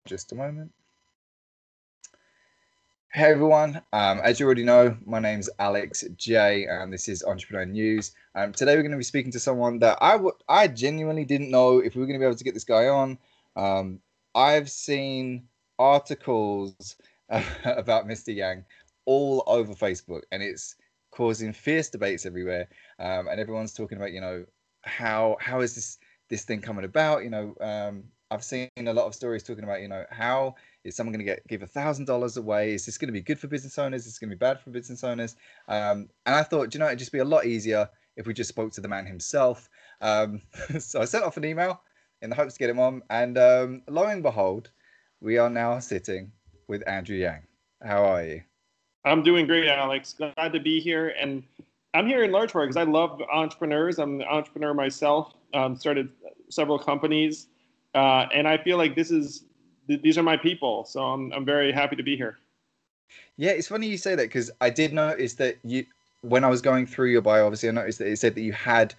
Just a moment. Hey everyone, as you already know, my name's Alex J, and this is Entrepreneur News. Today we're going to be speaking to someone that I genuinely didn't know if we were going to be able to get this guy on. I've seen articles about Mr. Yang all over Facebook, and it's causing fierce debates everywhere. And everyone's talking about, how is this thing coming about? I've seen a lot of stories talking about, how is someone going to give $1,000 away? Is this going to be good for business owners? Is this going to be bad for business owners? And I thought, it'd just be a lot easier if we just spoke to the man himself. So I sent off an email in the hopes to get him on. And lo and behold, we are now sitting with Andrew Yang. How are you? I'm doing great, Alex. Glad to be here. And I'm here in large part because I love entrepreneurs. I'm an entrepreneur myself, started several companies. And I feel like these are my people. So I'm very happy to be here. Yeah, it's funny you say that because I did notice that when I was going through your bio, obviously I noticed that it said that you had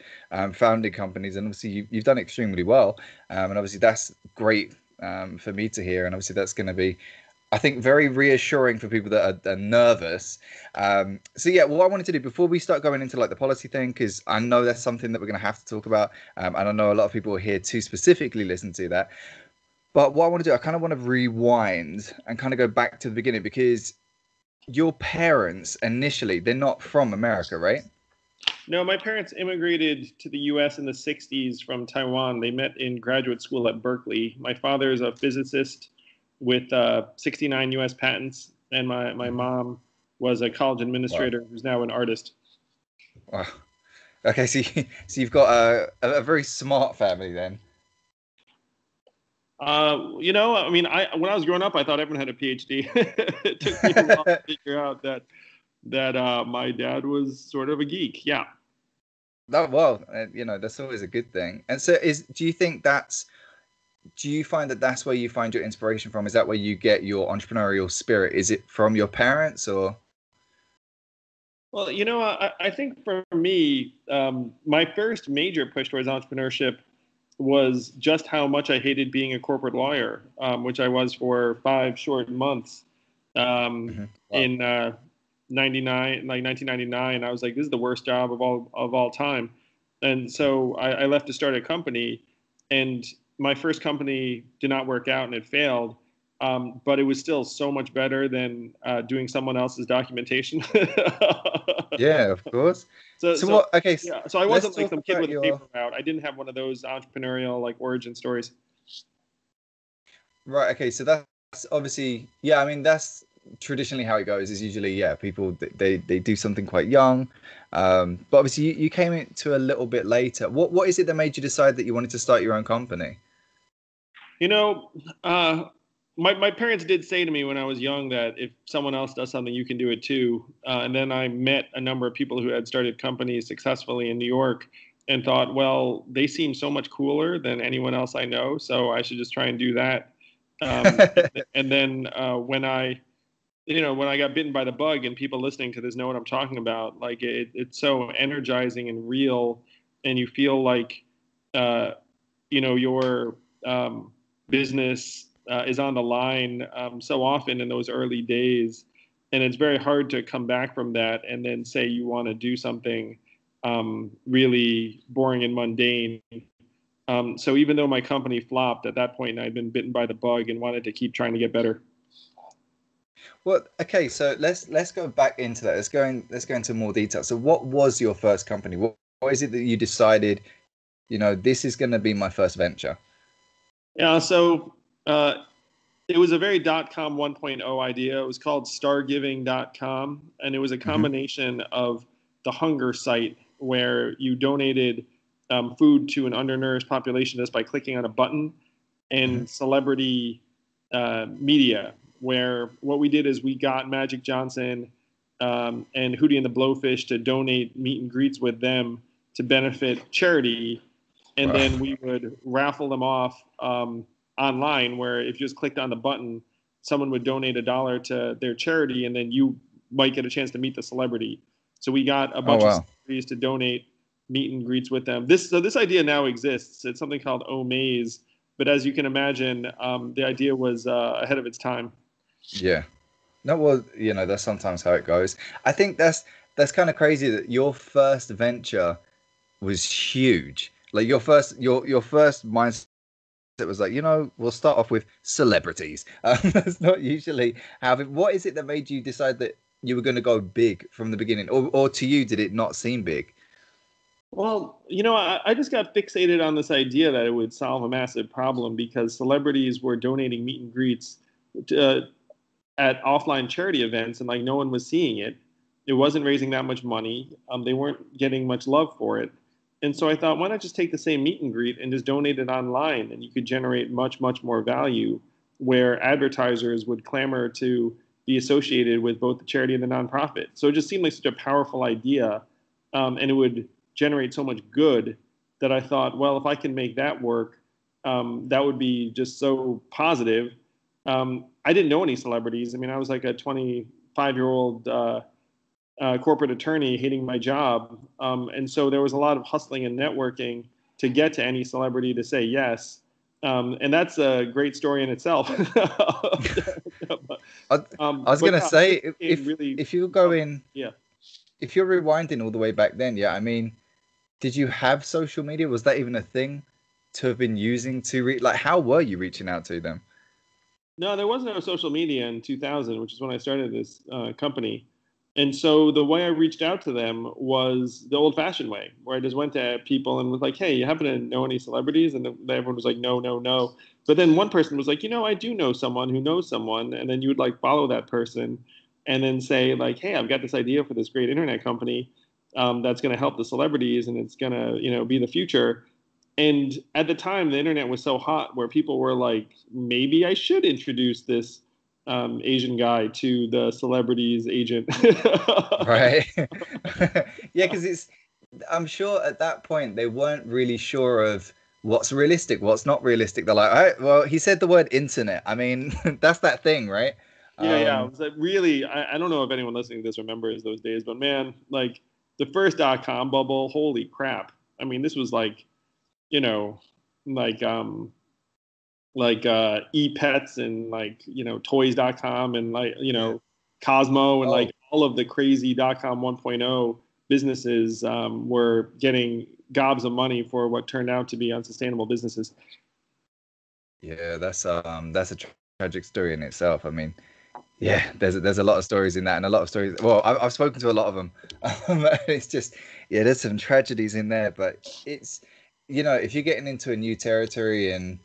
founded companies, and obviously you've done extremely well. And obviously that's great for me to hear. And obviously that's going to be, I think, very reassuring for people that are nervous. So yeah, what I wanted to do before we start going into like the policy thing, because I know that's something that we're going to have to talk about. And I know a lot of people are here to specifically listen to that. But what I want to do, I kind of want to rewind and kind of go back to the beginning, because your parents initially, they're not from America, right? No, my parents immigrated to the U.S. in the 60s from Taiwan. They met in graduate school at Berkeley. My father is a physicist with 69 U.S. patents, and my mom was a college administrator who's now an artist. Wow. Okay, so you've got a very smart family then. When I was growing up, I thought everyone had a PhD. It took me a while to figure out that my dad was sort of a geek. Yeah. Well, that's always a good thing. And so, do you find that that's where you find your inspiration from? Is that where you get your entrepreneurial spirit? Is it from your parents or? Well, I think for me, my first major push towards entrepreneurship was just how much I hated being a corporate lawyer, which I was for 5 short months in 1999. I was like, this is the worst job of all time. And so I left to start a company, and my first company did not work out and it failed. But it was still so much better than doing someone else's documentation. Yeah, of course. So what? Okay. Yeah, so I wasn't like some kid with a paper route. I didn't have one of those entrepreneurial like origin stories. Right. Okay. So that's obviously, yeah. I mean, that's traditionally how it goes. Is usually, yeah, people they do something quite young, but obviously you came into a little bit later. What is it that made you decide that you wanted to start your own company? My parents did say to me when I was young that if someone else does something, you can do it too. And then I met a number of people who had started companies successfully in New York and thought, well, they seem so much cooler than anyone else I know, so I should just try and do that. And then when I got bitten by the bug, and people listening to this know what I'm talking about, like it's so energizing and real, and you feel like, your business is on the line so often in those early days, and it's very hard to come back from that and then say you want to do something really boring and mundane. So even though my company flopped at that point, and I'd been bitten by the bug and wanted to keep trying to get better. Well, okay, so let's go back into that. Let's go into more detail. So what was your first company? What is it that you decided, this is going to be my first venture? Yeah, so it was a very .com 1.0 idea. It was called stargiving.com, and it was a combination of the hunger site where you donated food to an undernourished population just by clicking on a button, and celebrity media, where what we did is we got Magic Johnson and Hootie and the Blowfish to donate meet and greets with them to benefit charity. And then we would raffle them off online, where if you just clicked on the button, someone would donate $1 to their charity, and then you might get a chance to meet the celebrity. So we got a bunch of celebrities to donate meet and greets with them. This idea now exists. It's something called Omaze, But as you can imagine, the idea was ahead of its time. Yeah. No, well, that's sometimes how it goes. I think that's kind of crazy that your first venture was huge. Like your first mindset was like, we'll start off with celebrities. That's not usually how. What is it that made you decide that you were going to go big from the beginning, or to you, did it not seem big? Well, I just got fixated on this idea that it would solve a massive problem because celebrities were donating meet and greets to, at offline charity events, and like no one was seeing it. It wasn't raising that much money. They weren't getting much love for it. And so I thought, why not just take the same meet and greet and just donate it online? And you could generate much, much more value where advertisers would clamor to be associated with both the charity and the nonprofit. So it just seemed like such a powerful idea. And it would generate so much good that I thought, well, if I can make that work, that would be just so positive. I didn't know any celebrities. I mean, I was like a 25-year-old corporate attorney hating my job. And so there was a lot of hustling and networking to get to any celebrity to say yes. And that's a great story in itself. I was gonna say really, if you go in, yeah. if you're rewinding all the way back then, yeah, I mean, did you have social media? Was that even a thing to have been using to like? How were you reaching out to them? No, there was no social media in 2000, which is when I started this company. And so the way I reached out to them was the old-fashioned way, where I just went to people and was like, "Hey, you happen to know any celebrities?" And everyone was like, "No, no, no." But then one person was like, I do know someone who knows someone," and then you would like follow that person, and then say like, "Hey, I've got this idea for this great internet company that's going to help the celebrities, and it's going to be the future." And at the time, the internet was so hot where people were like, maybe I should introduce this Asian guy to the celebrity's agent. Right. Yeah, because I'm sure at that point they weren't really sure of what's realistic, what's not realistic. They're like, all right, well, he said the word internet. I mean, that's that thing, right? Yeah, yeah. It Um, was like really, I don't know if anyone listening to this remembers those days, but man, like the first .com bubble, holy crap. I mean, this was like, you know, like e-pets and like toys.com and like yeah. Cosmo and like Oh, all of the crazy .com 1.0 businesses were getting gobs of money for what turned out to be unsustainable businesses. yeah. That's a tragic story in itself. I mean, yeah, there's a lot of stories in that, and a lot of stories. Well, I've spoken to a lot of them. It's just, yeah, there's some tragedies in there, but it's, if you're getting into a new territory and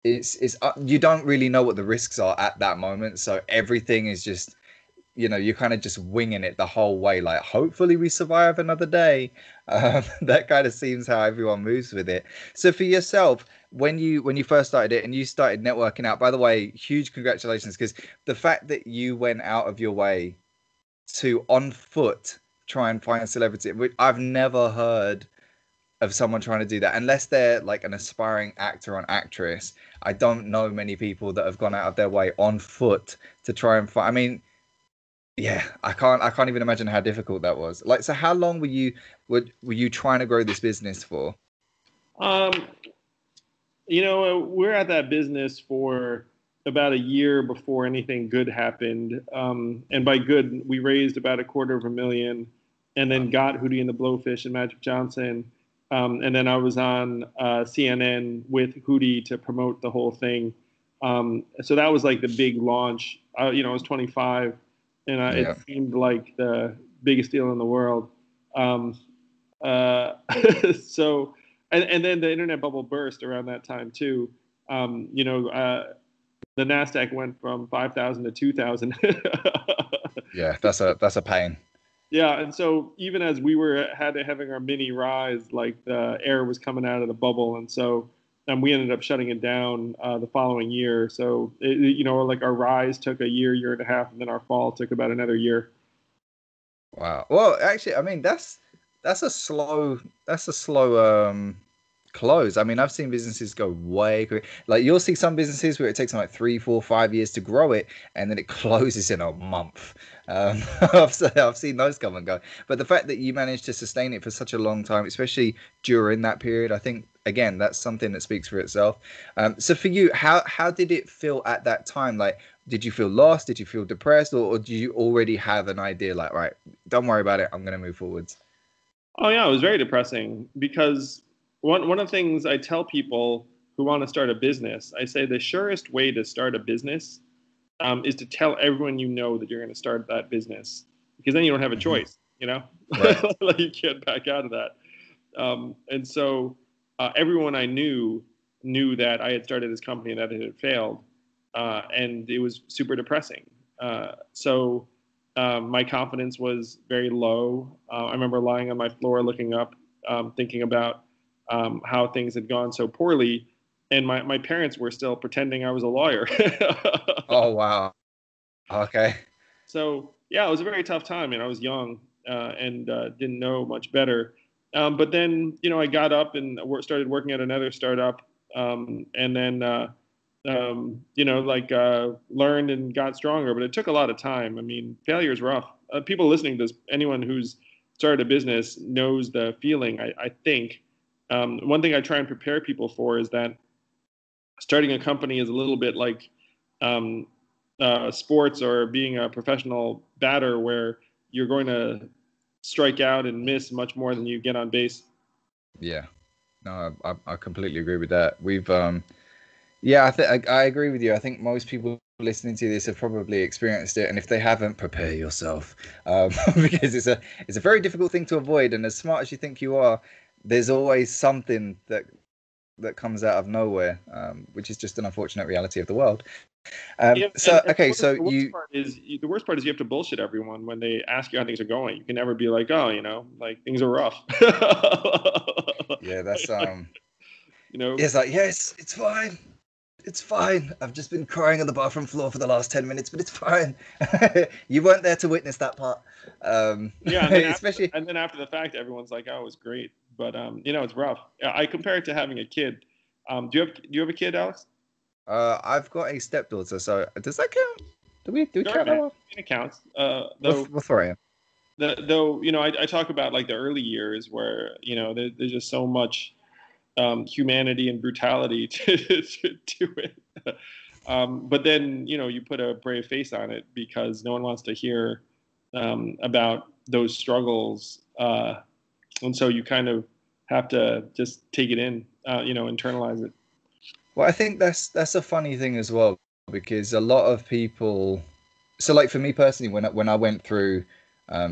it's you don't really know what the risks are at that moment, so everything is just, you're kind of just winging it the whole way. Like, hopefully we survive another day. That kind of seems how everyone moves with it. So for yourself, when you first started it and you started networking out, by the way, huge congratulations, because the fact that you went out of your way to on foot try and find a celebrity, which I've never heard of someone trying to do that unless they're like an aspiring actor or actress. I don't know many people that have gone out of their way on foot to try and find. I mean, yeah, I can't even imagine how difficult that was. Like, so how long were you trying to grow this business for? Um, we're at that business for about a year before anything good happened. And by good, we raised about $250,000 and then got Hootie and the Blowfish and Magic Johnson. And then I was on CNN with Hootie to promote the whole thing. So that was like the big launch. I was 25 and it Yeah. seemed like the biggest deal in the world. Um, so, and then the internet bubble burst around that time too. The Nasdaq went from 5,000 to 2,000. Yeah, that's a pain. Yeah, and so even as we were having our mini rise, like the air was coming out of the bubble, and so we ended up shutting it down the following year. So like our rise took a year and a half, and then our fall took about another year. Wow. Well, actually, I mean that's a slow close. I mean, I've seen businesses go way quick. Like you'll see some businesses where it takes them like 3, 4, 5 years to grow it, and then it closes in a month. I've seen those come and go. But the fact that you managed to sustain it for such a long time, especially during that period, I think again that's something that speaks for itself. So for you, how did it feel at that time? Like, did you feel lost? Did you feel depressed, or do you already have an idea? Like, right, don't worry about it. I'm gonna move forwards. Oh yeah, it was very depressing because one of the things I tell people who want to start a business, I say the surest way to start a business is to tell everyone you know that you're going to start that business, because then you don't have a Hmm. choice, you know, Right. like you can't back out of that. And so everyone I knew that I had started this company and that it had failed, and it was super depressing. My confidence was very low. I remember lying on my floor, looking up, thinking about how things had gone so poorly, and my parents were still pretending I was a lawyer. Oh wow. Okay. So yeah, it was a very tough time, and I was young and didn't know much better. But then, I got up and started working at another startup, and then learned and got stronger. But it took a lot of time. I mean, failure is rough. People listening to this, anyone who's started a business knows the feeling. I think one thing I try and prepare people for is that starting a company is a little bit like um, sports or being a professional batter, where you're going to strike out and miss much more than you get on base. Yeah. No, I completely agree with that. Yeah, I agree with you. I think most people listening to this have probably experienced it, and if they haven't, prepare yourself, because it's a very difficult thing to avoid. And as smart as you think you are, there's always something that comes out of nowhere, which is just an unfortunate reality of the world. Yeah, So and okay, so you the worst part is you have to bullshit everyone when they ask you how things are going. You can never be like, oh, like things are rough. yeah, that's like, you know, it's like yes, it's fine. It's fine. I've just been crying on the bathroom floor for the last 10 minutes, but it's fine. You weren't there to witness that part. yeah, Especially, and then after the fact, everyone's like, oh, it was great, but it's rough. I compare it to having a kid. Do you have a kid, Alex? I've got a stepdaughter, so does that count? Do we Sure, count that man. one? It counts. We'll throw it in. Though I talk about like the early years where there's just so much humanity and brutality to it. But then you put a brave face on it because no one wants to hear about those struggles, and so you kind of have to just take it in, internalize it. Well, I think that's a funny thing as well because a lot of people. So, like for me personally, when I went through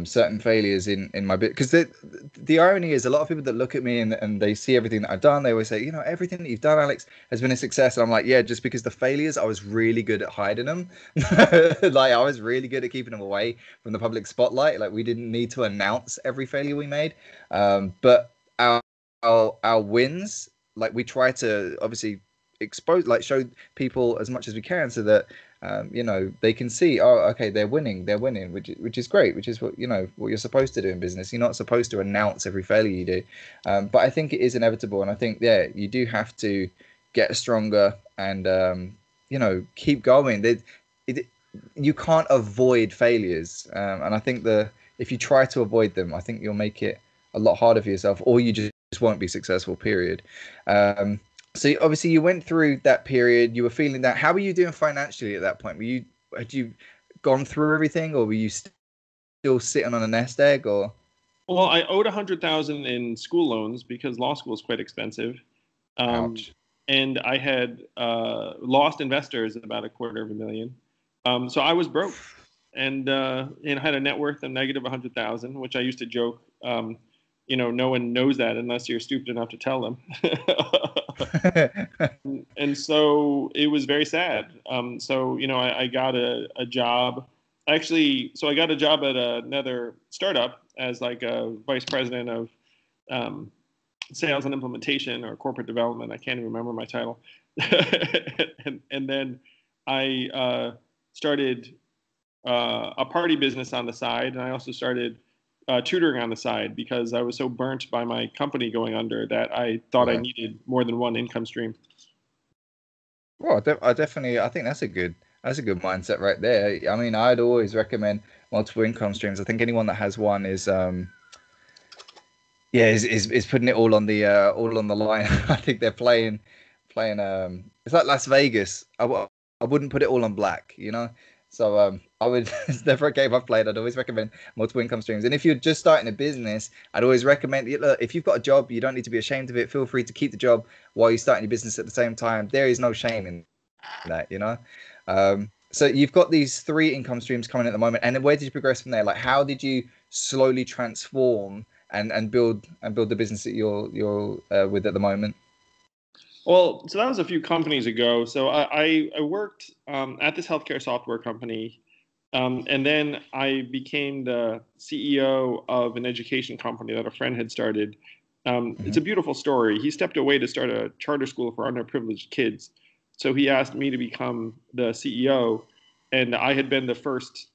certain failures in my bit, because the irony is a lot of people that look at me and they see everything that I've done, they always say, everything that you've done, Alex, has been a success. And I'm like, yeah, just because the failures, I was really good at hiding them. Like I was really good at keeping them away from the public spotlight. Like we didn't need to announce every failure we made, but our wins, like we try to obviously expose, like show people as much as we can so that they can see, oh, okay, they're winning, which is great, which is what you're supposed to do in business. You're not supposed to announce every failure you do, but I think it is inevitable, and I think you do have to get stronger and keep going. You can't avoid failures, and I think if you try to avoid them, I think you'll make it a lot harder for yourself, or you just won't be successful. Period. So obviously you went through that period. You were feeling that. How were you doing financially at that point? Had you gone through everything, or were you still sitting on a nest egg? Or Well, I owed 100,000 in school loans because law school is quite expensive. Um, ouch. and I had lost investors about a quarter of a million. So I was broke, and had a net worth of negative 100,000, which I used to joke. No one knows that unless you're stupid enough to tell them. And so it was very sad. I got a job. Actually, so I got a job at another startup as like a vice president of um, sales and implementation or corporate development. I can't even remember my title. And then I started a party business on the side, and I also started tutoring on the side because I was so burnt by my company going under that I thought I Right. needed more than one income stream. Well, I definitely, I think that's a good mindset right there. I mean, I'd always recommend multiple income streams. I think anyone that has one is, yeah, is putting it all on the line. I think they're playing. It's like Las Vegas. I wouldn't put it all on black, you know. So I would it's never a game I've played. I'd always recommend multiple income streams. And if you're just starting a business, I'd always recommend, look, if you've got a job, you don't need to be ashamed of it. Feel free to keep the job while you're starting your business at the same time. There is no shame in that, you know. So you've got these three income streams coming at the moment, and then where did you progress from there? Like, how did you slowly transform and build the business that you're with at the moment? Well, so that was a few companies ago. So I worked at this healthcare software company, and then I became the CEO of an education company that a friend had started. It's Hmm. a beautiful story. He stepped away to start a charter school for underprivileged kids. So he asked me to become the CEO, and I had been the first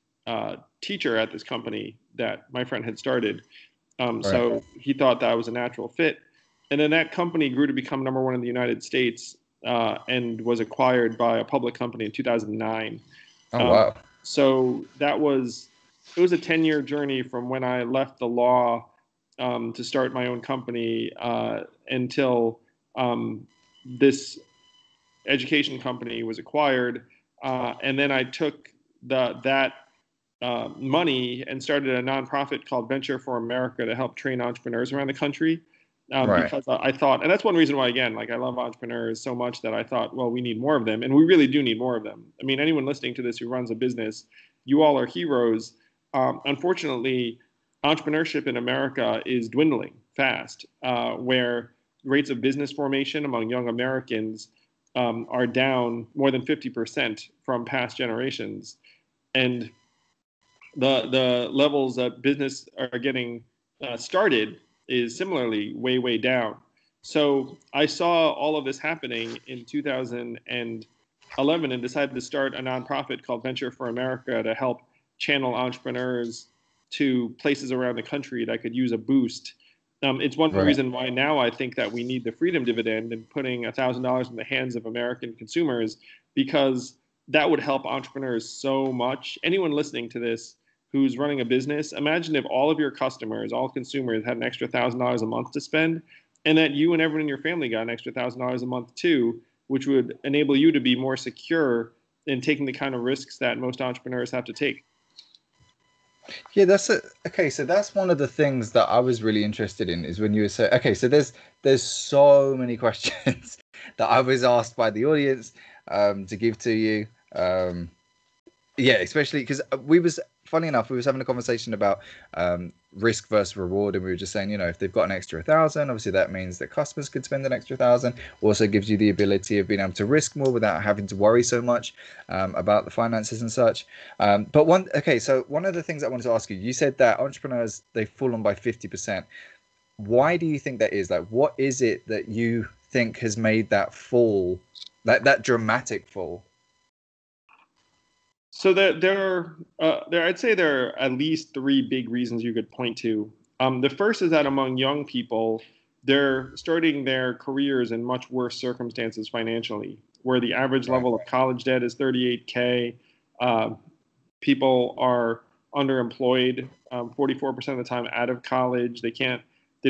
teacher at this company that my friend had started. Right, So he thought that was a natural fit. And then that company grew to become number one in the United States and was acquired by a public company in 2009. oh Um, wow. so it was a 10-year journey from when I left the law to start my own company until this education company was acquired. And then I took that money and started a nonprofit called Venture for America to help train entrepreneurs around the country. Right. Because I thought, and that's one reason why, again, like I love entrepreneurs so much that I thought, well, we need more of them. And we really do need more of them. I mean, anyone listening to this who runs a business, you all are heroes. Unfortunately, entrepreneurship in America is dwindling fast, where rates of business formation among young Americans are down more than 50% from past generations. And the levels that business are getting started is similarly way down. So I saw all of this happening in 2011 and decided to start a nonprofit called Venture for America to help channel entrepreneurs to places around the country that could use a boost. It's one Right. reason why now I think that we need the freedom dividend and putting $1,000 in the hands of American consumers, because that would help entrepreneurs so much. Anyone listening to this who's running a business, imagine if all of your customers, all consumers, had an extra $1,000 a month to spend, and that you and everyone in your family got an extra $1,000 a month too, which would enable you to be more secure in taking the kind of risks that most entrepreneurs have to take. Yeah, okay. So that's one of the things that I was really interested in is when you were saying, okay, so there's so many questions that I was asked by the audience to give to you. Um, Yeah, especially because funny enough, we was having a conversation about risk versus reward, and we were just saying, if they've got an extra 1,000, obviously that means that customers could spend an extra 1,000. Also gives you the ability of being able to risk more without having to worry so much about the finances and such. So one of the things I wanted to ask you, you said that entrepreneurs they've fallen by 50%. Why do you think that is? Like, what is it that you think has made that fall, that dramatic fall? So I'd say there are at least three big reasons you could point to. The first is that among young people, they're starting their careers in much worse circumstances financially, where the average Right. level of college debt is 38K. Uh, People are underemployed 44% of the time out of college. They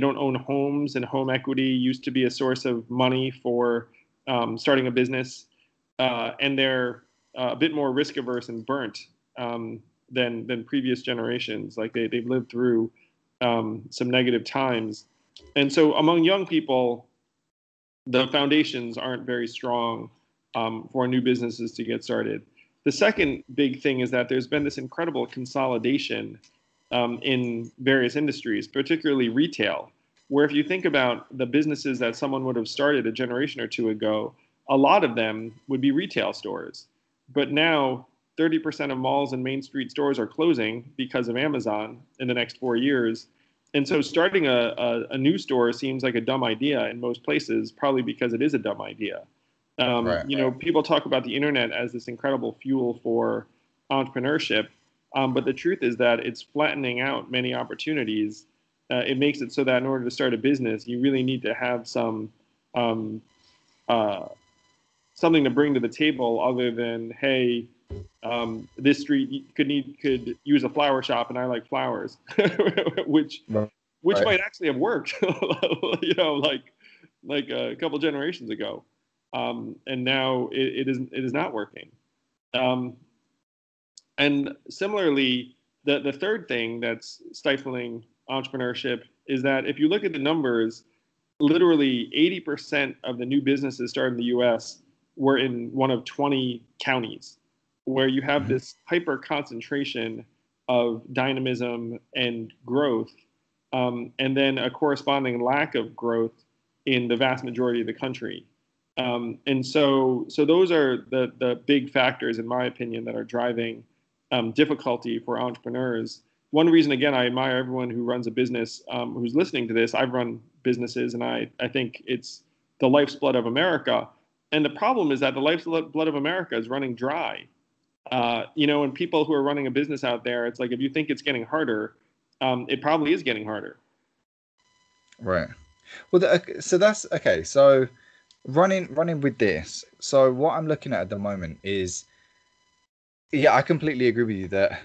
don't own homes, and home equity used to be a source of money for starting a business. And they're a bit more risk averse and burnt than previous generations. Like they've lived through some negative times. And so among young people, the foundations aren't very strong for new businesses to get started. The second big thing is that there's been this incredible consolidation in various industries, particularly retail, where if you think about the businesses that someone would have started a generation or two ago, a lot of them would be retail stores. But now 30% of malls and Main Street stores are closing because of Amazon in the next 4 years. And so starting a new store seems like a dumb idea in most places, probably because it is a dumb idea. Right. People talk about the internet as this incredible fuel for entrepreneurship. But the truth is that it's flattening out many opportunities. It makes it so that in order to start a business, you really need to have um, uh, something to bring to the table other than, hey, this street could use a flower shop and I like flowers, which which Right. might actually have worked, like a couple generations ago, and now it is not working. Um, and similarly, the third thing that's stifling entrepreneurship is that if you look at the numbers, literally 80% of the new businesses started in the US were in one of 20 counties, where you have Mhm. this hyper concentration of dynamism and growth, and then a corresponding lack of growth in the vast majority of the country. And so those are the big factors, in my opinion, that are driving difficulty for entrepreneurs. One reason, again, I admire everyone who runs a business, who's listening to this. I've run businesses, and I think it's the lifeblood of America. And the problem is that the lifeblood of America is running dry. And people who are running a business out there, it's like if you think it's getting harder, it probably is getting harder. Right. Well, so that's okay. So running with this. So what I'm looking at the moment is, yeah, I completely agree with you that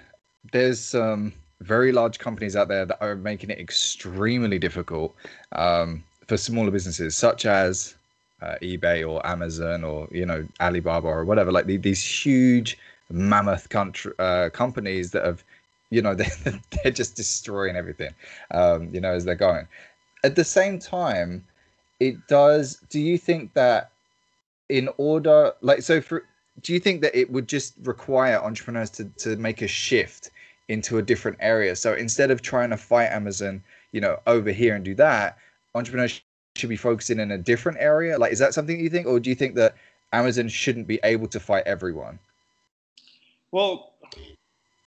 there's some very large companies out there that are making it extremely difficult for smaller businesses, such as eBay or Amazon or Alibaba or whatever. Like these huge mammoth companies that have, they're just destroying everything, as they're going. At the same time, it does. Do you think that in order, like, so for, do you think that it would just require entrepreneurs to make a shift into a different area? So instead of trying to fight Amazon, over here and do that, entrepreneurs should be focusing in a different area. Like, is that something you think, or do you think that Amazon shouldn't be able to fight everyone? Well,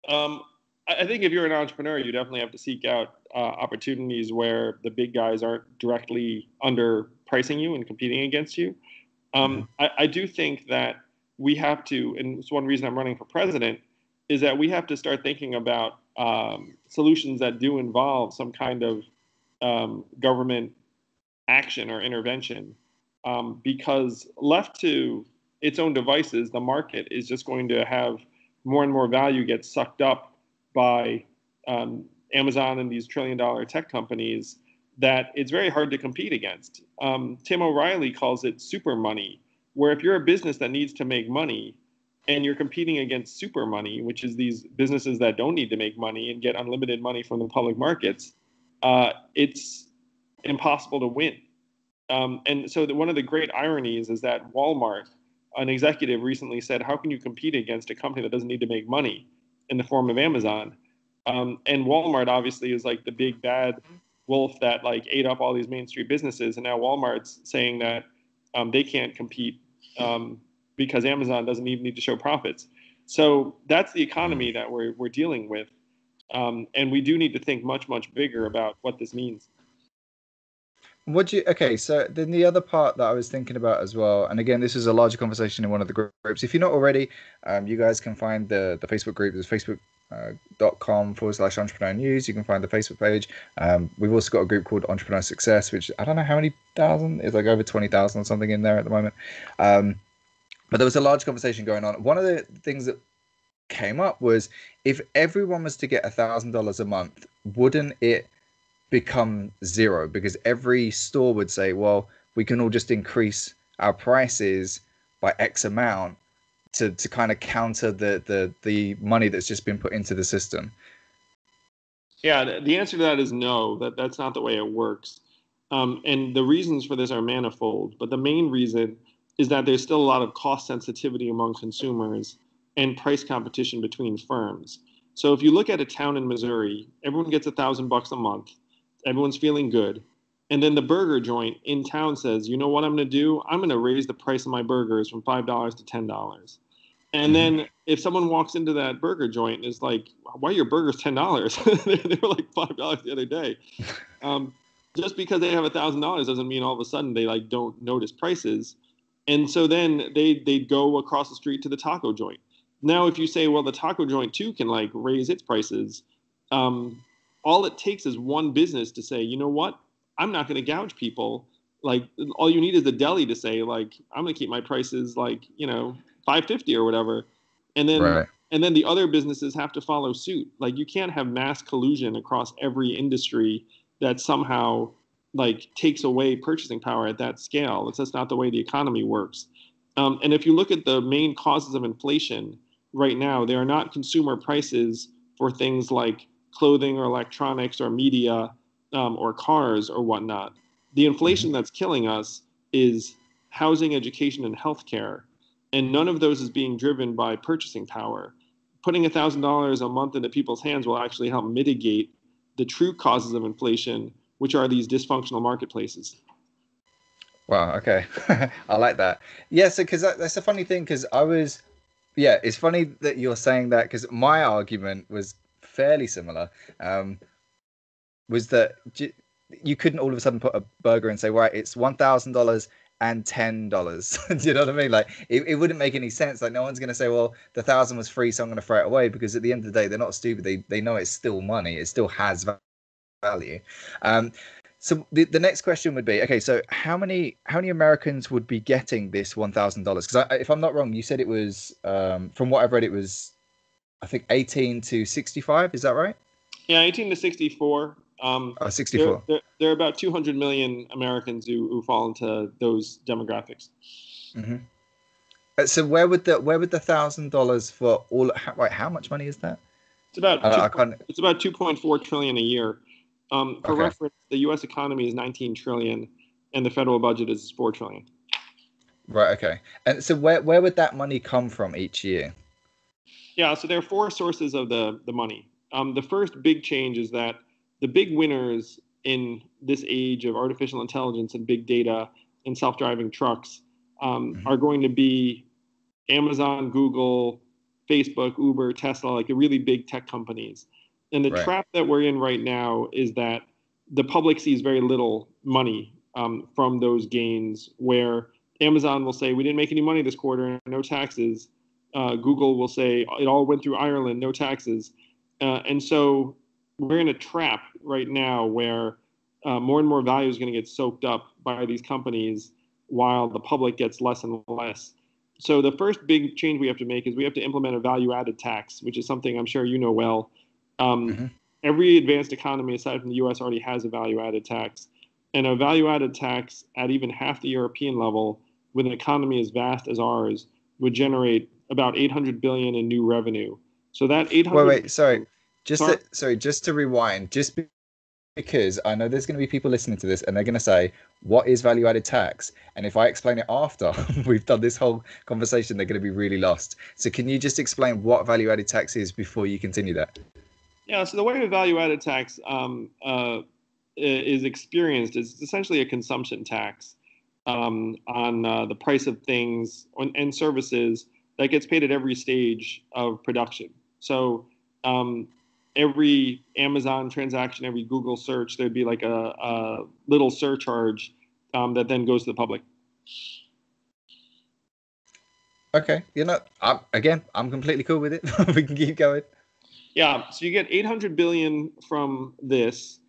um, I think if you're an entrepreneur, you definitely have to seek out opportunities where the big guys aren't directly underpricing you and competing against you. Hmm. I do think that we have to, and it's one reason I'm running for president, is that we have to start thinking about solutions that do involve some kind of government action or intervention. Because left to its own devices, the market is just going to have more and more value get sucked up by Amazon and these trillion-dollar tech companies that it's very hard to compete against. Tim O'Reilly calls it super money, where if you're a business that needs to make money and you're competing against super money, which is these businesses that don't need to make money and get unlimited money from the public markets, it's impossible to win. And so one of the great ironies is that Walmart, an executive recently said, how can you compete against a company that doesn't need to make money in the form of Amazon? And Walmart obviously is like the big bad wolf that like ate up all these Main Street businesses. And now Walmart's saying that they can't compete because Amazon doesn't even need to show profits. So that's the economy that we're dealing with. And we do need to think much, much bigger about what this means. Okay, so then the other part that I was thinking about as well, and again, this is a larger conversation in one of the groups. If you're not already, you guys can find the Facebook group. There's facebook.com/entrepreneur news. You can find the Facebook page. We've also got a group called Entrepreneur Success, which I don't know how many thousand, it's like over 20,000 or something in there at the moment. But there was a large conversation going on. One of the things that came up was, if everyone was to get $1,000 a month, wouldn't it become zero? Because every store would say, well, we can all just increase our prices by X amount to kind of counter the money that's just been put into the system. Yeah, the answer to that is no. That's not the way it works. And the reasons for this are manifold, but the main reason is that there's still a lot of cost sensitivity among consumers and price competition between firms. So if you look at a town in Missouri, everyone gets $1,000 a month. Everyone's feeling good. And then the burger joint in town says, you know what I'm going to do? I'm going to raise the price of my burgers from $5 to $10. And Hmm. then if someone walks into that burger joint and is like, why are your burgers $10? They were like $5 the other day. Um, just because they have $1,000 doesn't mean all of a sudden they like don't notice prices. And so then they'd go across the street to the taco joint. Now, if you say, well, the taco joint too can like raise its prices, all it takes is one business to say, you know what, I'm not going to gouge people. Like all you need is the deli to say, like, I'm going to keep my prices like, you know, 550 or whatever, and then Right. and then the other businesses have to follow suit. Like you can't have mass collusion across every industry that somehow like takes away purchasing power at that scale. It's just not the way the economy works. And if you look at the main causes of inflation right now, they are not consumer prices for things like clothing or electronics or media or cars or whatnot. The Hmm. inflation that's killing us is housing, education, and healthcare. And none of those is being driven by purchasing power. Putting $1,000 a month into people's hands will actually help mitigate the true causes of inflation, which are these dysfunctional marketplaces. Wow. Okay. I like that. Yeah. So, because that's a funny thing, because yeah, it's funny that you're saying that because my argument was fairly similar. Um, was that you couldn't all of a sudden put a burger and say, right, it's $1,000 and $10. Do you know what I mean? Like it wouldn't make any sense. Like no one's gonna say, well, the thousand was free, so I'm gonna throw it away because at the end of the day, they're not stupid. They know it's still money. It still has value. Um, so the next question would be, okay, so how many Americans would be getting this $1,000? Because if I'm not wrong, you said it was from what I've read, it was I think 18 to 65. Is that right? Yeah, 18 to 64. Oh, There, 64. there, there are about 200 million Americans who fall into those demographics. Mm-hmm. So where would the $1,000 for all? Wait, how much money is that? It's about two. I can't. It's about 2.4 trillion a year. For Okay, reference, the U.S. economy is 19 trillion, and the federal budget is 4 trillion. right. Okay, and so where would that money come from each year? Yeah, so there are four sources of the money. The first big change is that the big winners in this age of artificial intelligence and big data and self-driving trucks Hmm. are going to be Amazon, Google, Facebook, Uber, Tesla, like the really big tech companies. And the Right. trap that we're in right now is that the public sees very little money from those gains, where Amazon will say, we didn't make any money this quarter, no taxes. Google will say, it all went through Ireland, no taxes. And so we're in a trap right now where more and more value is going to get soaked up by these companies while the public gets less and less. So the first big change we have to make is we have to implement a value-added tax, which is something I'm sure you know well. Um, Hmm. every advanced economy aside from the U.S. already has a value-added tax, and a value-added tax at even half the European level, with an economy as vast as ours, would generate about 800 billion in new revenue. So that Wait, 800 wait. Sorry. billion, sorry, Just to rewind. Because I know there's going to be people listening to this and they're going to say, "What is value-added tax?" And if I explain it after we've done this whole conversation, they're going to be really lost. So can you just explain what value-added tax is before you continue that? yeah. So the way a value-added tax is experienced is essentially a consumption tax on the price of things and services that gets paid at every stage of production. So um, every Amazon transaction, every Google search, there'd be like a little surcharge that then goes to the public. Okay, I'm completely cool with it. We can keep going. Yeah, so you get 800 billion from this.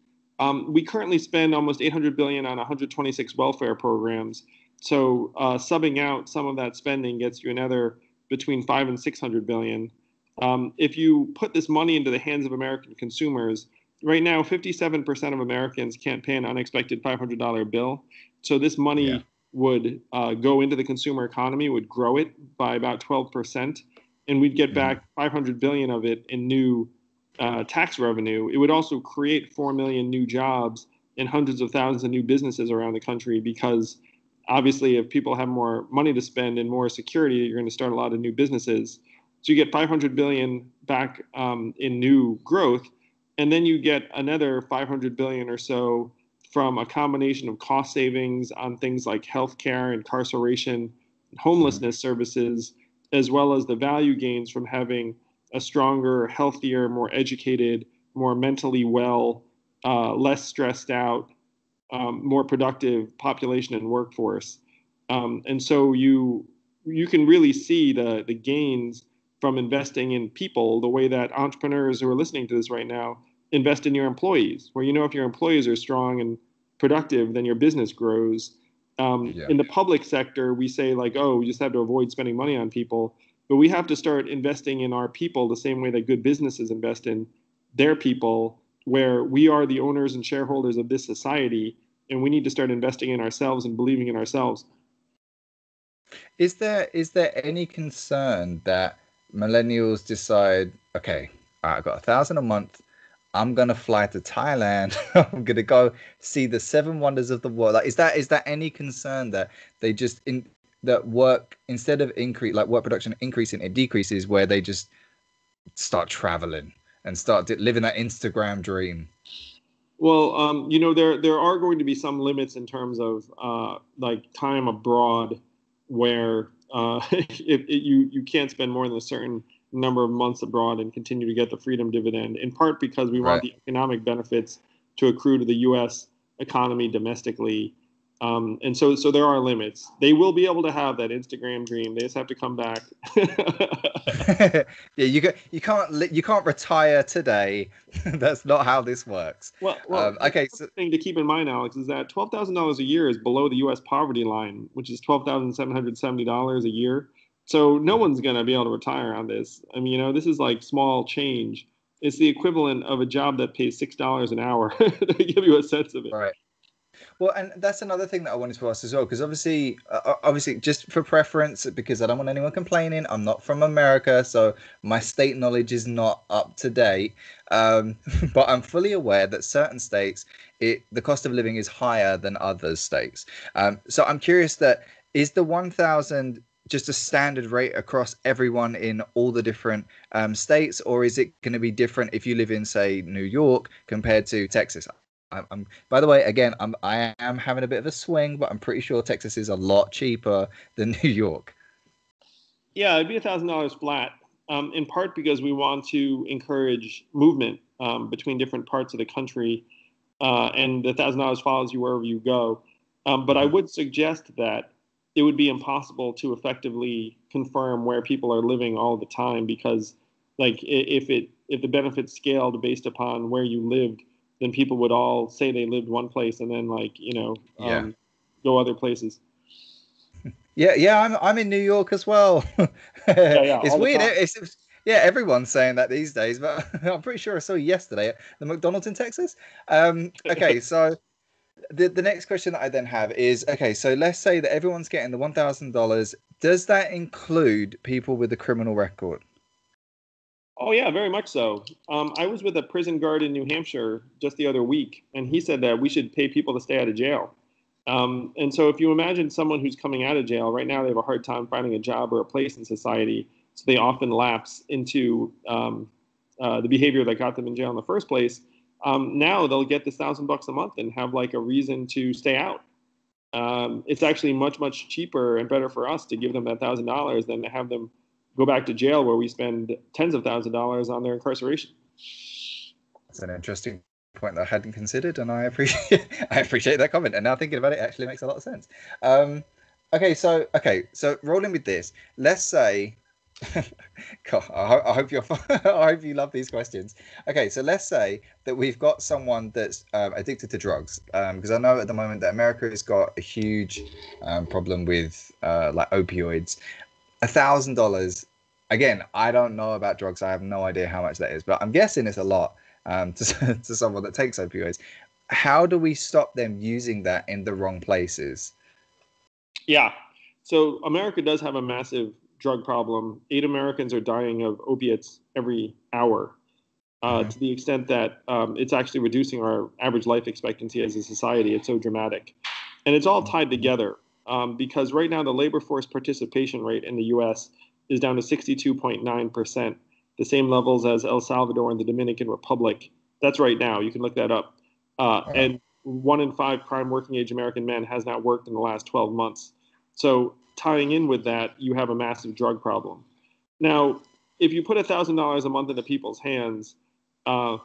We currently spend almost 800 billion on 126 welfare programs. So subbing out some of that spending gets you another between 5 and 600 billion. If you put this money into the hands of American consumers, right now 57% of Americans can't pay an unexpected $500 bill. So this Yeah. money would go into the consumer economy, would grow it by about 12%, and we'd get Hmm. back 500 billion of it in new tax revenue. It would also create 4 million new jobs and hundreds of thousands of new businesses around the country, because obviously if people have more money to spend and more security, you're going to start a lot of new businesses. So you get 500 billion back in new growth, and then you get another 500 billion or so from a combination of cost savings on things like healthcare, incarceration, Hmm. homelessness services, as well as the value gains from having a stronger, healthier, more educated, more mentally well, less stressed out, more productive population and workforce. And so you can really see the gains from investing in people the way that entrepreneurs who are listening to this right now invest in your employees, where if your employees are strong and productive, then your business grows. Yeah. In the public sector, we say like, oh, we just have to avoid spending money on people, but we have to start investing in our people the same way that good businesses invest in their people, where we are the owners and shareholders of this society, and we need to start investing in ourselves and believing in ourselves. Is there any concern that millennials decide, okay, I got 1,000 a month. I'm gonna fly to Thailand. I'm gonna go see the seven wonders of the world. Like, is that any concern that they just in that work instead of increase like work production increasing, it decreases where they just start traveling and start living that Instagram dream? Well, there are going to be some limits in terms of like time abroad, where you can't spend more than a certain number of months abroad and continue to get the freedom dividend. In part because we want Right. the economic benefits to accrue to the U.S. economy domestically, and so there are limits. They will be able to have that Instagram dream. They just have to come back. Yeah, you can't retire today. That's not how this works. Well, Okay, the so thing to keep in mind, Alex, is that $12,000 a year is below the U.S. poverty line, which is $12,770 a year. So no one's going to be able to retire on this. I mean, this is like small change. It's the equivalent of a job that pays $6 an hour to give you a sense of it. right. Well, and that's another thing that I wanted to ask as well, because obviously, just for preference, because I don't want anyone complaining. I'm not from America, so my state knowledge is not up to date. Um, but I'm fully aware that certain states, the cost of living is higher than other states. So I'm curious that is the 1,000 just a standard rate across everyone in all the different states, or is it going to be different if you live in, say, New York compared to Texas? By the way, again, I am having a bit of a swing, but I'm pretty sure Texas is a lot cheaper than New York. Yeah, it'd be $1,000 flat, in part because we want to encourage movement between different parts of the country, and the $1,000 follows you wherever you go. But I Mhm. would suggest that it would be impossible to effectively confirm where people are living all the time, because, like, if the benefits scaled based upon where you lived, then people would all say they lived one place and then, like, Yeah, go other places. yeah. I'm in New York as well. Yeah, yeah, It's all the weird. time. Yeah, everyone's saying that these days, but I'm pretty sure I saw yesterday at the McDonald's in Texas. Okay, so the next question that I then have is, okay, so let's say that everyone's getting the $1,000. Does that include people with a criminal record? Oh yeah, very much so. I was with a prison guard in New Hampshire just the other week, and he said that we should pay people to stay out of jail. And so, if you imagine someone who's coming out of jail right now, they have a hard time finding a job or a place in society, so they often lapse into the behavior that got them in jail in the first place. Now they'll get this $1,000 a month and have like a reason to stay out. It's actually much cheaper and better for us to give them that $1,000 than to have them go back to jail where we spend tens of thousands of dollars on their incarceration. That's an interesting point that I hadn't considered, and I appreciate I appreciate that comment. And now thinking about it, actually makes a lot of sense. Okay, so rolling with this, let's say, God, I hope you're I hope you love these questions. Okay, so let's say that we've got someone that's addicted to drugs, because I know at the moment that America has got a huge problem with like opioids. $1,000. Again, I don't know about drugs. I have no idea how much that is, but I'm guessing it's a lot to to someone that takes opioids. How do we stop them using that in the wrong places? Yeah. So America does have a massive drug problem. 8 Americans are dying of opiates every hour, Hmm. to the extent that it's actually reducing our average life expectancy as a society. It's so dramatic. And it's all tied together, because right now the labor force participation rate in the US is down to 62.9%, the same levels as El Salvador and the Dominican Republic. That's right now. You can look that up. Oh, And 1 in 5 prime working age American men has not worked in the last 12 months. So, tying in with that, you have a massive drug problem. Now, if you put $1,000 a month into people's hands, uh,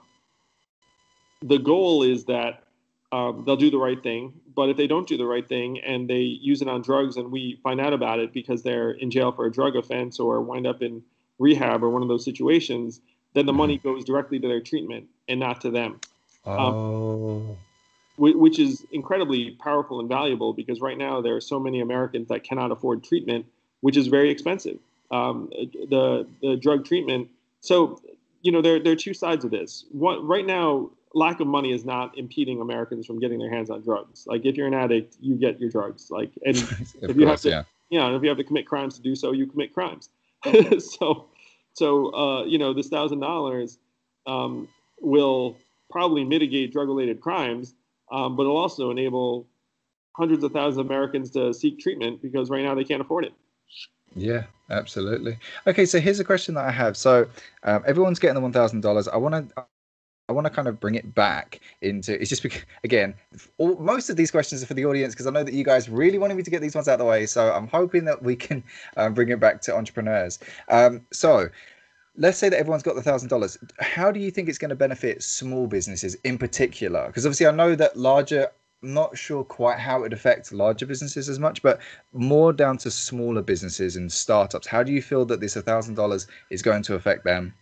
the goal is that they'll do the right thing. But if they don't do the right thing and they use it on drugs and we find out about it because they're in jail for a drug offense or wind up in rehab or one of those situations, then the money goes directly to their treatment and not to them. Oh, Which is incredibly powerful and valuable because right now there are so many Americans that cannot afford treatment, which is very expensive. The drug treatment. So, there are two sides of this. One, right now, lack of money is not impeding Americans from getting their hands on drugs. Like if you're an addict, you get your drugs. Like, and of if you have course, to, yeah. if you have to commit crimes to do so, you commit crimes. so, this $1,000 will probably mitigate drug-related crimes, but it'll also enable hundreds of thousands of Americans to seek treatment because right now they can't afford it. Yeah, absolutely. Okay, so here's a question that I have. So everyone's getting the $1,000. I want to kind of bring it back into it's just because, again, most of these questions are for the audience because I know that you guys really wanted me to get these ones out of the way. So I'm hoping that we can bring it back to entrepreneurs. So let's say that everyone's got the $1,000. How do you think it's going to benefit small businesses in particular? Because obviously I know that larger, not sure quite how it would affect larger businesses as much, but more down to smaller businesses and startups. How do you feel that this $1,000 is going to affect them?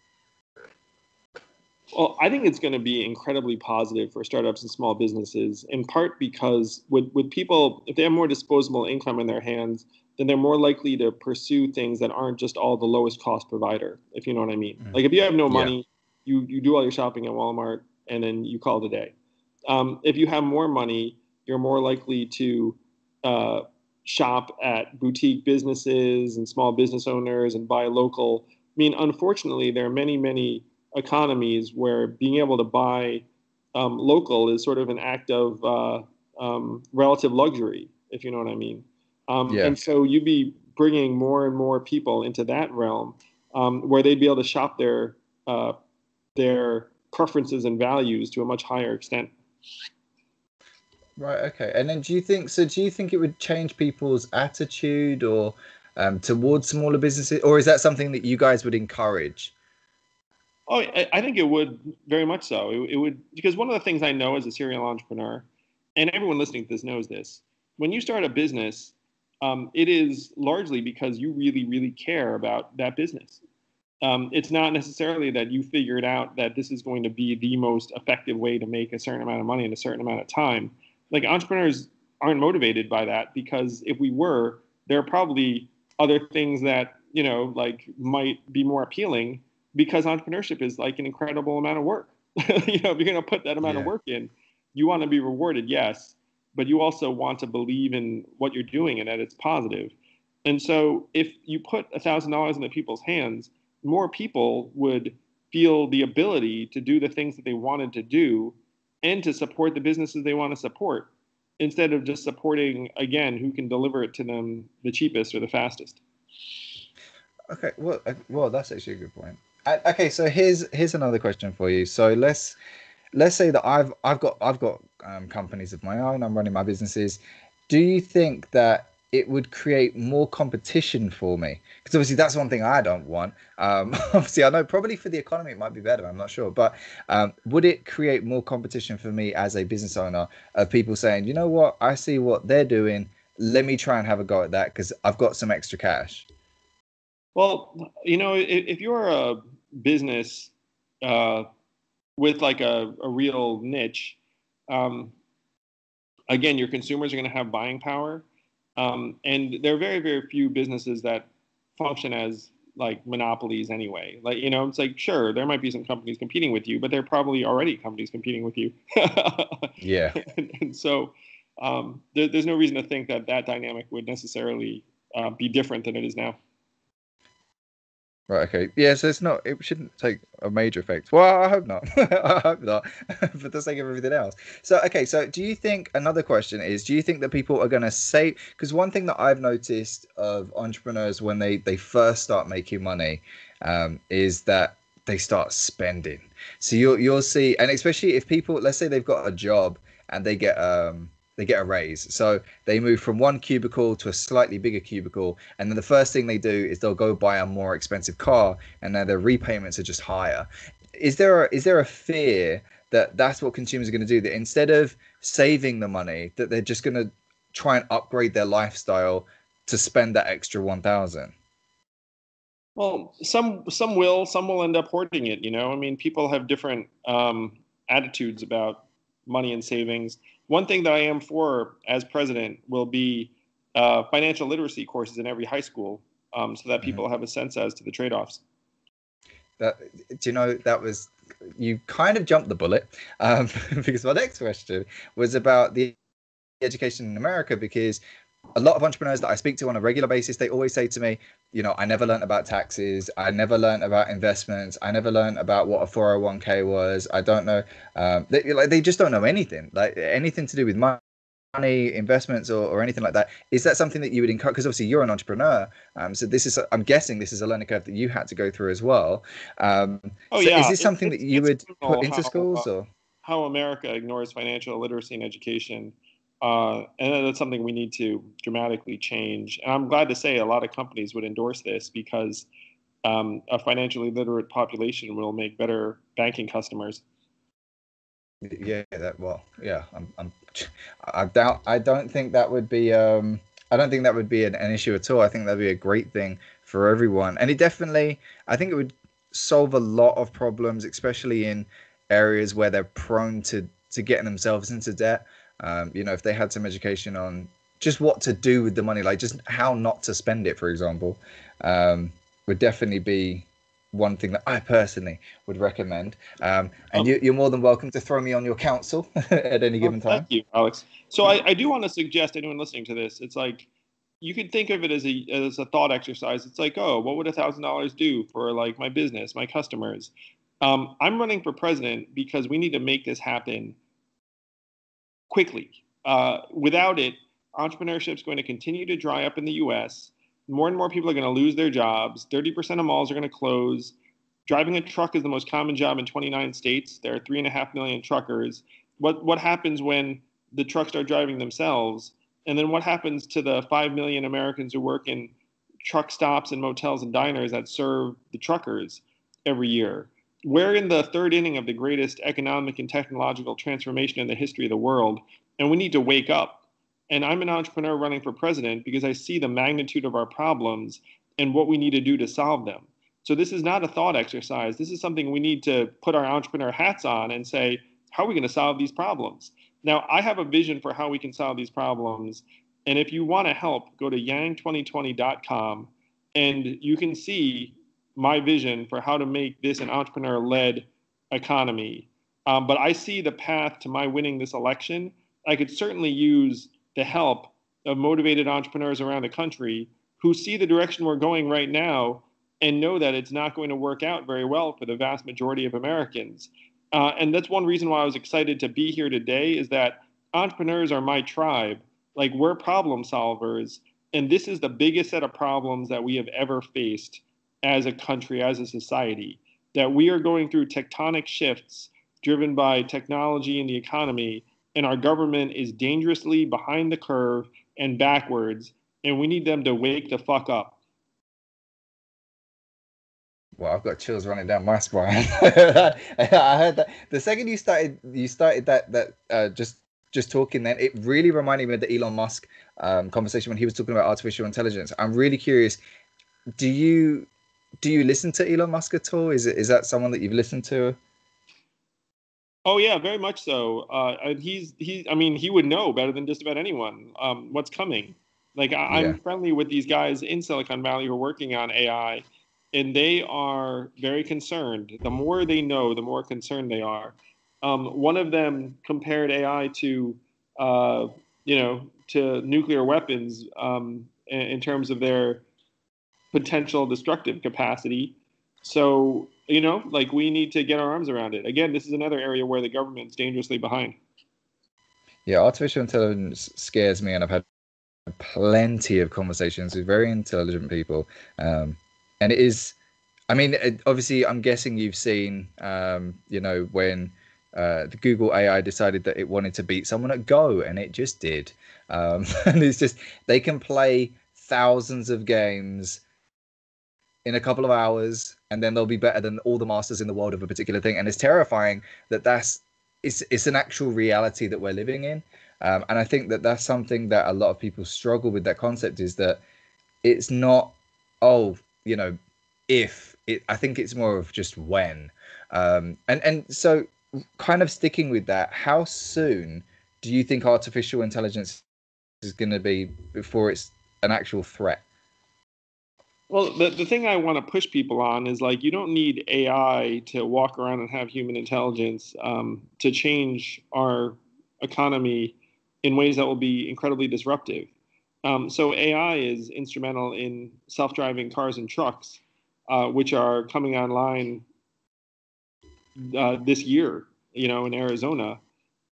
Well, I think it's going to be incredibly positive for startups and small businesses, in part because with people, if they have more disposable income in their hands, then they're more likely to pursue things that aren't just all the lowest cost provider, if you know what I mean. Like if you have no Yeah. money, you do all your shopping at Walmart and then you call it a day. If you have more money, you're more likely to uh, shop at boutique businesses and small business owners and buy local. I mean, unfortunately, there are many, many economies where being able to buy local is sort of an act of relative luxury, if you know what I mean. Yeah. And so you'd be bringing more and more people into that realm where they'd be able to shop their preferences and values to a much higher extent. Right. Okay. And then do you think it would change people's attitude or towards smaller businesses, or is that something that you guys would encourage? Oh, I think it would very much so. It would because one of the things I know as a serial entrepreneur, and everyone listening to this knows this, when you start a business, it is largely because you really, really care about that business. It's not necessarily that you figured out that this is going to be the most effective way to make a certain amount of money in a certain amount of time. Like entrepreneurs aren't motivated by that because if we were, there are probably other things that like might be more appealing because entrepreneurship is like an incredible amount of work. If you're going to put that amount of Yeah. work in, you want to be rewarded, yes, but you also want to believe in what you're doing and that it's positive. And so if you put $1,000 into people's hands, more people would feel the ability to do the things that they wanted to do and to support the businesses they want to support instead of just supporting, again, who can deliver it to them the cheapest or the fastest. Okay. Well, that's actually a good point. Okay. So here's another question for you. So let's say that I've got companies of my own. I'm running my businesses. Do you think that it would create more competition for me? Because obviously that's one thing I don't want. Obviously, I know probably for the economy it might be better. I'm not sure, but would it create more competition for me as a business owner of people saying, you know what, I see what they're doing. Let me try and have a go at that because I've got some extra cash. Well, if you're a business uh, with like a real niche, um, again, your consumers are going to have buying power. And there are very, very few businesses that function as like monopolies anyway. Like, it's like, sure, there might be some companies competing with you, but there are probably already companies competing with you. Yeah. and so there's no reason to think that that dynamic would necessarily be different than it is now. Right, okay. Yeah, so it shouldn't take a major effect. Well, I hope not. I hope not, for the sake of everything else. So, okay, so do you think, another question is, do you think that people are going to save? Because one thing that I've noticed of entrepreneurs when they first start making money is that they start spending. So you'll see, and especially if people, let's say they've got a job and they get a raise. So they move from one cubicle to a slightly bigger cubicle, and then the first thing they do is they'll go buy a more expensive car, and then their repayments are just higher. Is there a fear that that's what consumers are going to do? That instead of saving the money, that they're just going to try and upgrade their lifestyle to spend that extra 1,000? Well, some will, some will end up hoarding it. I mean, people have different attitudes about money and savings. One thing that I am for as president will be financial literacy courses in every high school, so that Mhm. people have a sense as to the trade-offs. That, do you know, that was, you kind of jumped the bullet, because my next question was about the education in America, because a lot of entrepreneurs that I speak to on a regular basis, they always say to me, I never learned about taxes. I never learned about investments. I never learned about what a 401k was. I don't know. They just don't know anything, like anything to do with money, investments, or anything like that. Is that something that you would encourage? Because obviously you're an entrepreneur. So this is, I'm guessing this is a learning curve that you had to go through as well. Oh So is yeah, this something that you it's would put criminal into schools, or? how America ignores financial literacy and education, and that's something we need to dramatically change. And I'm glad to say a lot of companies would endorse this because a financially literate population will make better banking customers. Yeah, that, well, yeah, I don't think that would be I don't think that would be an issue at all. I think that'd be a great thing for everyone. And it definitely, I think it would solve a lot of problems, especially in areas where they're prone to getting themselves into debt. If they had some education on just what to do with the money, like just how not to spend it, for example, would definitely be one thing that I personally would recommend. And Um, you're more than welcome to throw me on your council at any well, given thank time. you, Alex. So I do want to suggest anyone listening to this, it's like you could think of it as a thought exercise. It's like, oh, what would $1,000 do for like my business, my customers? I'm running for president because we need to make this happen quickly. Without it, entrepreneurship is going to continue to dry up in the U.S. More and more people are going to lose their jobs. 30% of malls are going to close. Driving a truck is the most common job in 29 states. There are 3.5 million truckers. What happens when the trucks start driving themselves? And then what happens to the 5 million Americans who work in truck stops and motels and diners that serve the truckers every year? We're in the third inning of the greatest economic and technological transformation in the history of the world, and we need to wake up. And I'm an entrepreneur running for president because I see the magnitude of our problems and what we need to do to solve them. So this is not a thought exercise. This is something we need to put our entrepreneur hats on and say, how are we going to solve these problems? Now, I have a vision for how we can solve these problems. And if you want to help, go to yang2020.com and you can see my vision for how to make this an entrepreneur led economy. But I see the path to my winning this election. I could certainly use the help of motivated entrepreneurs around the country who see the direction we're going right now and know that it's not going to work out very well for the vast majority of Americans. And that's one reason why I was excited to be here today is that entrepreneurs are my tribe. Like we're problem solvers. And this is the biggest set of problems that we have ever faced as a country, as a society, that we are going through tectonic shifts driven by technology and the economy, and our government is dangerously behind the curve and backwards, and we need them to wake the fuck up. Well, I've got chills running down my spine. I heard that the second you started just talking. Then it really reminded me of the Elon Musk conversation when he was talking about artificial intelligence. I'm really curious. Do you listen to Elon Musk at all? Is that someone that you've listened to? Oh yeah, very much so. And I mean, he would know better than just about anyone what's coming. Like Yeah. I'm friendly with these guys in Silicon Valley who are working on AI, and they are very concerned. The more they know, the more concerned they are. One of them compared AI to, to nuclear weapons in terms of their potential destructive capacity. So, like we need to get our arms around it. Again, this is another area where the government's dangerously behind. Yeah, artificial intelligence scares me, and I've had plenty of conversations with very intelligent people. And it is, I mean, obviously, I'm guessing you've seen, when the Google AI decided that it wanted to beat someone at Go, and it just did. And it's just, they can play thousands of games in a couple of hours, and then they'll be better than all the masters in the world of a particular thing. And it's terrifying that it's an actual reality that we're living in. And I think that that's something that a lot of people struggle with. That concept is that it's not, oh, you know, if it. I think it's more of just when. And so, kind of sticking with that, how soon do you think artificial intelligence is going to be before it's an actual threat? Well, the thing I want to push people on is like you don't need AI to walk around and have human intelligence to change our economy in ways that will be incredibly disruptive. So AI is instrumental in self-driving cars and trucks, which are coming online this year, in Arizona,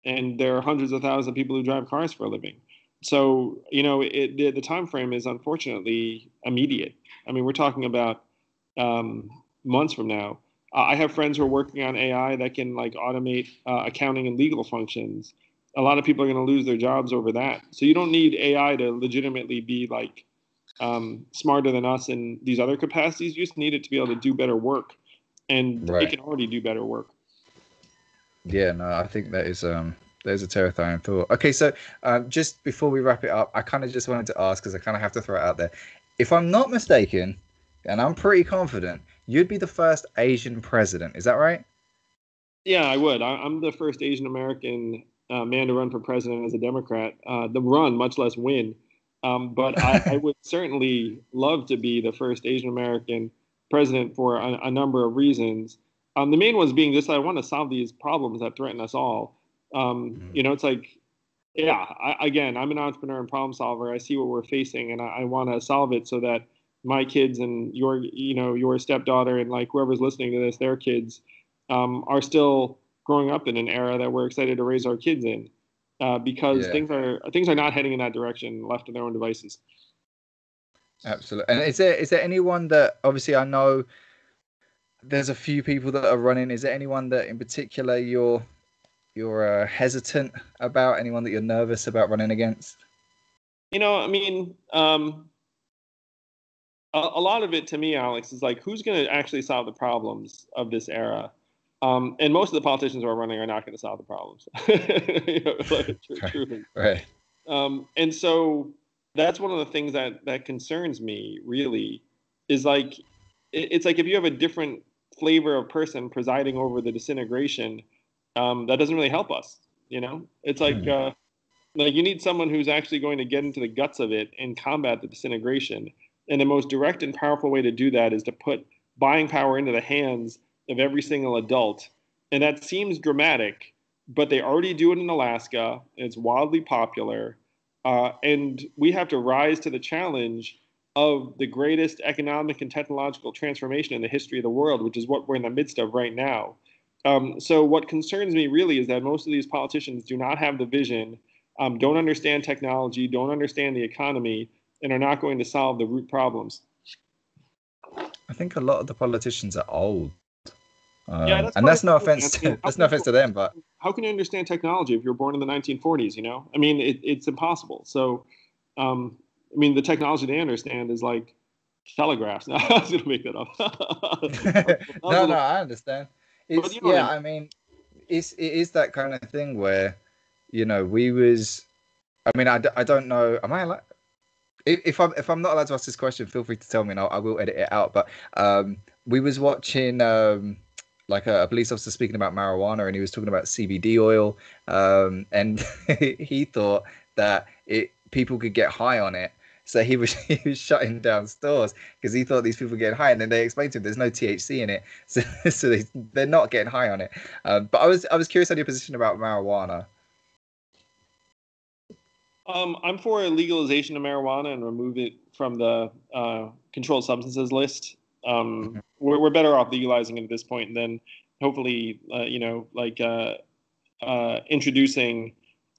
and there are hundreds of thousands of people who drive cars for a living. So, the time frame is unfortunately immediate. I mean, we're talking about months from now. I have friends who are working on AI that can like automate accounting and legal functions. A lot of people are going to lose their jobs over that. So you don't need AI to legitimately be like smarter than us in these other capacities. You just need it to be able to do better work, and it Right. can already do better work. Yeah, no, I think there's a terrifying thought. Okay, so just before we wrap it up, I kind of just wanted to ask because I kind of have to throw it out there. If I'm not mistaken, and I'm pretty confident, you'd be the first Asian president. Is that right? Yeah, I would. I'm the first Asian American man to run for president as a Democrat. The run, much less win. But I would certainly love to be the first Asian American president for a number of reasons. The main ones being just I want to solve these problems that threaten us all. Mhm. It's like, yeah, again, I'm an entrepreneur and problem solver. I see what we're facing, and I want to solve it so that my kids and your stepdaughter and like whoever's listening to this, their kids are still growing up in an era that we're excited to raise our kids in, because Yeah, things are not heading in that direction, left to their own devices. absolutely. And is there anyone that obviously I know there's a few people that are running. Is there anyone that in particular you're hesitant about? Anyone that you're nervous about running against? I mean, a lot of it to me, Alex, is like who's going to actually solve the problems of this era? And most of the politicians who are running are not going to solve the problems. Right. Truly. Right. And so that's one of the things that concerns me really is like it's like if you have a different flavor of person presiding over the disintegration, that doesn't really help us. It's Hmm. like you need someone who's actually going to get into the guts of it and combat the disintegration. And the most direct and powerful way to do that is to put buying power into the hands of every single adult. And that seems dramatic, but they already do it in Alaska. It's wildly popular. And we have to rise to the challenge of the greatest economic and technological transformation in the history of the world, which is what we're in the midst of right now. So, what concerns me really is that most of these politicians do not have the vision, don't understand technology, don't understand the economy, and are not going to solve the root problems. I think a lot of the politicians are old, Yeah, that's and part that's of the no thing. I offense mean, to that's no offense to them, but how can you understand technology if you're born in the 1940s? I mean, it's impossible. So, I mean, the technology they understand is like telegraphs. No, I was going to make that up. That was a no, little, I understand. but It's you know what I yeah, mean. I mean, it is that kind of thing where we was. I mean, I don't know. Am I allowed? If I'm not allowed to ask this question, feel free to tell me, and I will edit it out. But we was watching like a police officer speaking about marijuana, and he was talking about CBD oil, and he thought that people could get high on it. So he was he was shutting down stores because he thought these people were getting high, and then they explained to him there's no THC in it, so they're not getting high on it. But I was curious on your position about marijuana. I'm for a legalization of marijuana and remove it from the controlled substances list. We're better off legalizing it at this point, and then hopefully, introducing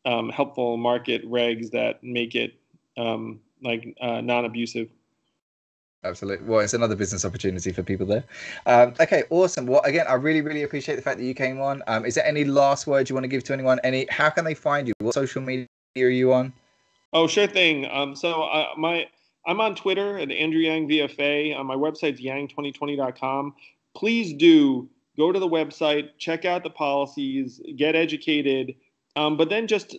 helpful market regs that make it non-abusive. Absolutely. Well, it's another business opportunity for people there. Okay, awesome. Well, again, I really, really appreciate the fact that you came on. Is there any last words you want to give to anyone? How can they find you? What social media are you on? Oh, sure thing. I'm on Twitter at Andrew Yang VFA. My website's yang2020.com. Please do go to the website, check out the policies, get educated, but then just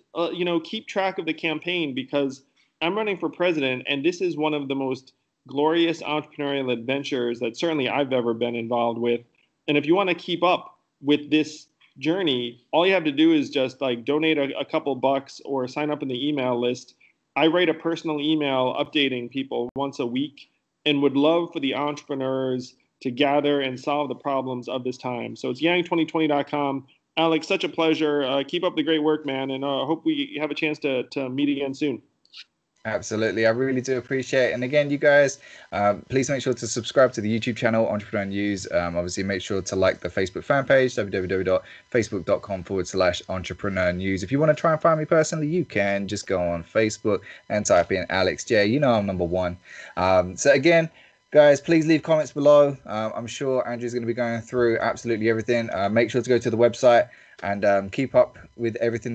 keep track of the campaign because I'm running for president, and this is one of the most glorious entrepreneurial adventures that certainly I've ever been involved with. And if you want to keep up with this journey, all you have to do is just like donate a couple bucks or sign up in the email list. I write a personal email updating people once a week and would love for the entrepreneurs to gather and solve the problems of this time. So it's yang2020.com. Alex, such a pleasure. Keep up the great work, man, and hope we have a chance to meet again soon. Absolutely. I really do appreciate it. And again, you guys, please make sure to subscribe to the YouTube channel, Entrepreneur News. Obviously, make sure to like the Facebook fan page, www.facebook.com/Entrepreneur News. If you want to try and find me personally, you can just go on Facebook and type in Alex J. You know I'm number one. So again, guys, please leave comments below. I'm sure Andrew's going to be going through absolutely everything. Make sure to go to the website and keep up with everything